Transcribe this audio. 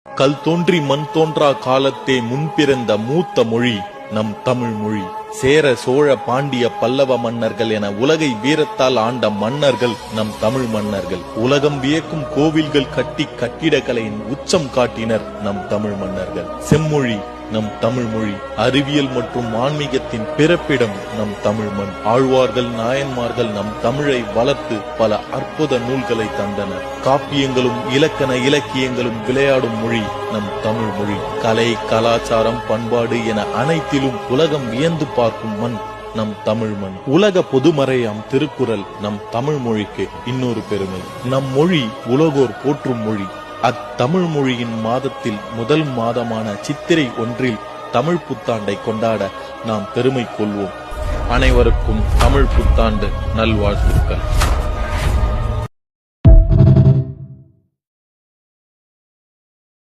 கல் தோன்றி மண் தோன்றா காலத்தே முன்பிறந்த மூத்த மொழி நம் தமிழ் மொழி. சேர சோழ பாண்டிய பல்லவ மன்னர்கள் என உலகை வீரத்தால் ஆண்ட மன்னர்கள் நம் தமிழ் மன்னர்கள். உலகம் வியக்கும் கோவில்கள் கட்டி கட்டிடக்கலையின் உச்சம் காட்டினர் நம் தமிழ் மன்னர்கள். செம்மொழி நம் தமிழ் மொழி. அறிவியல் மற்றும் ஆன்மீகத்தின் பிறப்பிடம் நம் தமிழ் மண். ஆழ்வார்கள் நாயன்மார்கள் நம் தமிழை வளர்த்து பல அற்புத நூல்களை தந்தனர். காப்பியங்களும் இலக்கண இலக்கியங்களும் விளையாடும் மொழி நம் தமிழ் மொழி. கலை கலாச்சாரம் பண்பாடு என அனைத்திலும் உலகம் வியந்து பார்க்கும் மண் நம் தமிழ் மண். உலக பொதுமறையாம் திருக்குறள் நம் தமிழ் மொழிக்கு இன்னொரு பெருமை. நம் மொழி உலகோர் போற்றும் மொழி. அத்தமிழ் மொழியின் மாதத்தில் முதல் மாதமான சித்திரை 1 தமிழ் புத்தாண்டை கொண்டாட நாம் பெருமை கொள்வோம். அனைவருக்கும் தமிழ் புத்தாண்டு நல்வாழ்த்துக்கள்.